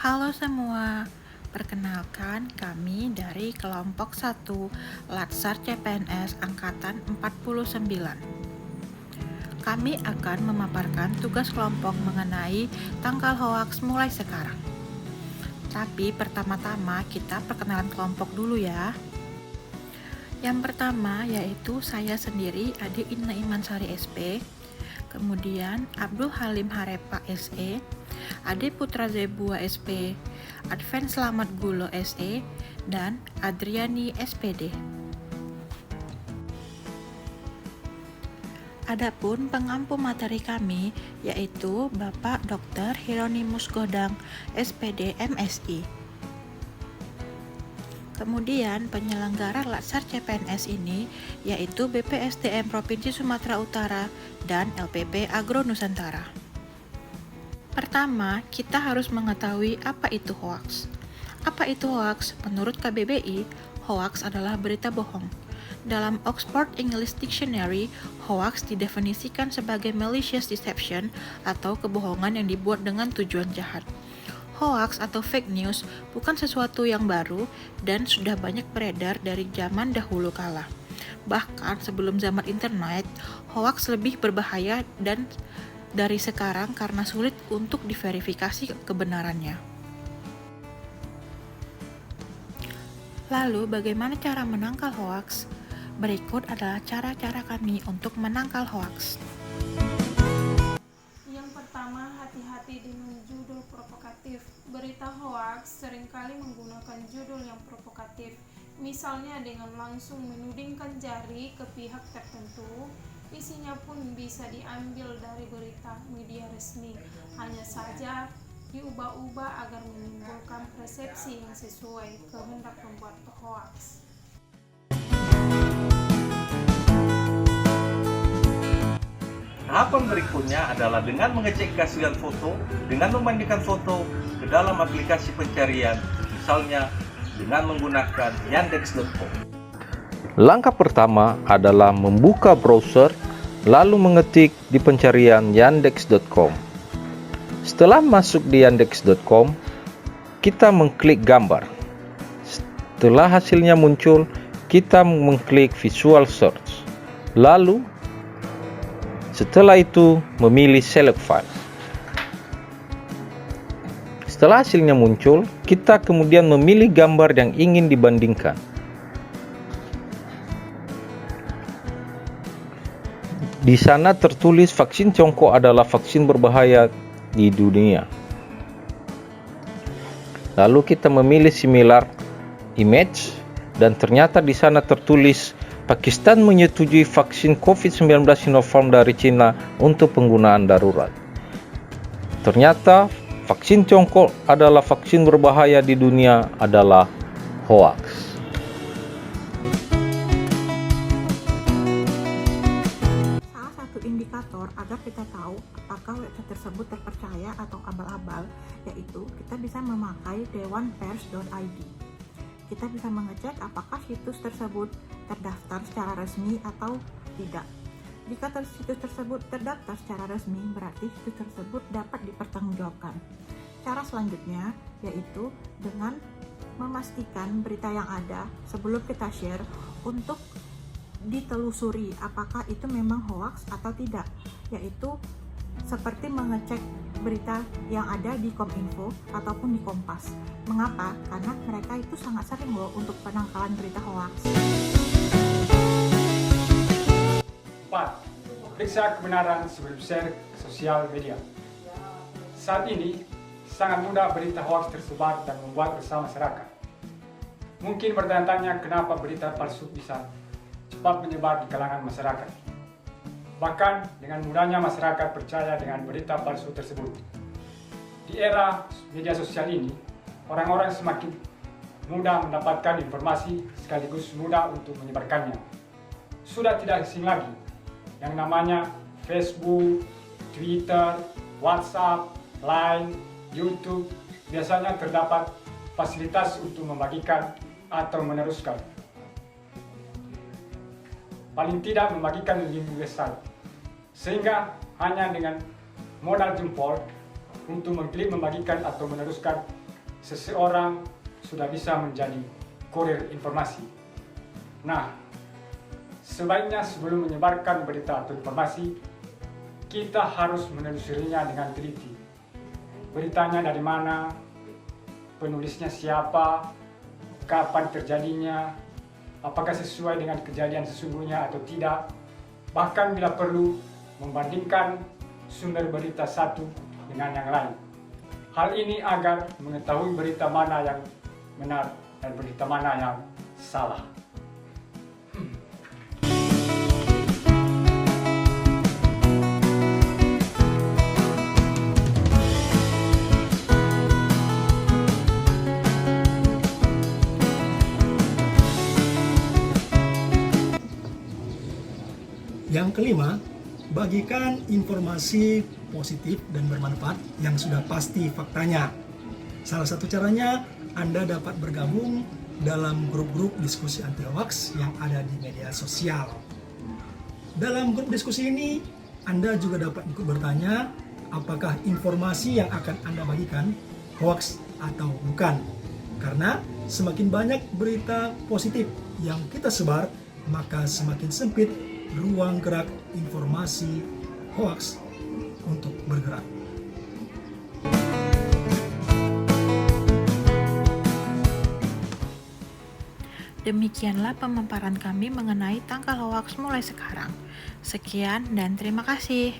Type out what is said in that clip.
Halo semua, perkenalkan kami dari kelompok 1 Latsar CPNS Angkatan 49. Kami akan memaparkan tugas kelompok mengenai tangkal hoaks mulai sekarang. Tapi pertama-tama kita perkenalan kelompok dulu ya. Yang pertama yaitu saya sendiri, Ade Inna Imansari SP, kemudian Abdul Halim Harepa SE, Ade Putra Zebua SP, Advent Selamat Gulo SE, dan Adriani SPD. Adapun pengampu materi kami yaitu Bapak Dr. Hieronymus Godang SPD MSI. Kemudian penyelenggara Latsar CPNS ini yaitu BPSDM Provinsi Sumatera Utara dan LPP Agro Nusantara. Pertama, kita harus mengetahui apa itu hoaks. Apa itu hoaks? Menurut KBBI, hoaks adalah berita bohong. Dalam Oxford English Dictionary, hoaks didefinisikan sebagai malicious deception atau kebohongan yang dibuat dengan tujuan jahat. Hoaks atau fake news bukan sesuatu yang baru dan sudah banyak beredar dari zaman dahulu kala. Bahkan sebelum zaman internet, hoaks lebih berbahaya dan dari sekarang karena sulit untuk diverifikasi kebenarannya. Lalu bagaimana cara menangkal hoaks? Berikut adalah cara-cara kami untuk menangkal hoaks. Yang pertama, hati-hati dengan judul provokatif. Berita hoaks seringkali menggunakan judul yang provokatif, misalnya dengan langsung menudingkan jari ke pihak tertentu. Isinya pun bisa diambil dari berita media resmi, hanya saja diubah-ubah agar menimbulkan persepsi yang sesuai kehendak pembuat hoaks. Tahapan berikutnya adalah dengan mengecek keaslian foto dengan membandingkan foto ke dalam aplikasi pencarian, misalnya dengan menggunakan yandex.com. Langkah pertama adalah membuka browser lalu mengetik di pencarian yandex.com. Setelah masuk di yandex.com, kita mengklik gambar. Setelah hasilnya muncul, kita mengklik visual search. Lalu setelah itu memilih select file. Setelah hasilnya muncul, kita kemudian memilih gambar yang ingin dibandingkan. Di sana tertulis vaksin congkok adalah vaksin berbahaya di dunia. Lalu kita memilih similar image dan ternyata di sana tertulis Pakistan menyetujui vaksin COVID-19 Sinopharm dari Cina untuk penggunaan darurat. Ternyata vaksin congkok adalah vaksin berbahaya di dunia adalah hoaks. Salah satu indikator agar kita tahu apakah website tersebut terpercaya atau abal-abal yaitu kita bisa memakai dewanpers.id. Kita bisa mengecek apakah situs tersebut terdaftar secara resmi atau tidak. Jika situs tersebut terdaftar secara resmi, berarti situs tersebut dapat dipertanggungjawabkan. Cara selanjutnya yaitu dengan memastikan berita yang ada sebelum kita share untuk ditelusuri apakah itu memang hoaks atau tidak, yaitu seperti mengecek berita yang ada di Kominfo ataupun di Kompas. Mengapa? Karena mereka itu sangat sering loh untuk penangkalan berita hoaks. 4. Periksa kebenaran sebelum share ke sosial media. Saat ini, sangat mudah berita hoaks tersebar dan membuat resah masyarakat. Mungkin bertanya-tanya kenapa berita palsu bisa cepat menyebar di kalangan masyarakat. Bahkan dengan mudahnya masyarakat percaya dengan berita palsu tersebut. Di era media sosial ini, orang-orang semakin mudah mendapatkan informasi sekaligus mudah untuk menyebarkannya. Sudah tidak asing lagi yang namanya Facebook, Twitter, WhatsApp, Line, YouTube, biasanya terdapat fasilitas untuk membagikan atau meneruskan. Paling tidak membagikan link website, sehingga hanya dengan modal jempol untuk mengklik membagikan atau meneruskan seseorang sudah bisa menjadi kurir informasi. Nah, sebaiknya sebelum menyebarkan berita atau informasi, kita harus menelusurinya dengan teliti. Beritanya dari mana, penulisnya siapa, kapan terjadinya, apakah sesuai dengan kejadian sesungguhnya atau tidak, bahkan bila perlu membandingkan sumber berita satu dengan yang lain. Hal ini agar mengetahui berita mana yang benar dan berita mana yang salah. Yang kelima, bagikan informasi positif dan bermanfaat yang sudah pasti faktanya. Salah satu caranya, Anda dapat bergabung dalam grup-grup diskusi anti-hoax yang ada di media sosial. Dalam grup diskusi ini, Anda juga dapat ikut bertanya apakah informasi yang akan Anda bagikan hoax atau bukan. Karena semakin banyak berita positif yang kita sebar, maka semakin sempit ruang gerak informasi hoax untuk bergerak. Demikianlah pemaparan kami mengenai tangkal hoax mulai sekarang. Sekian dan terima kasih.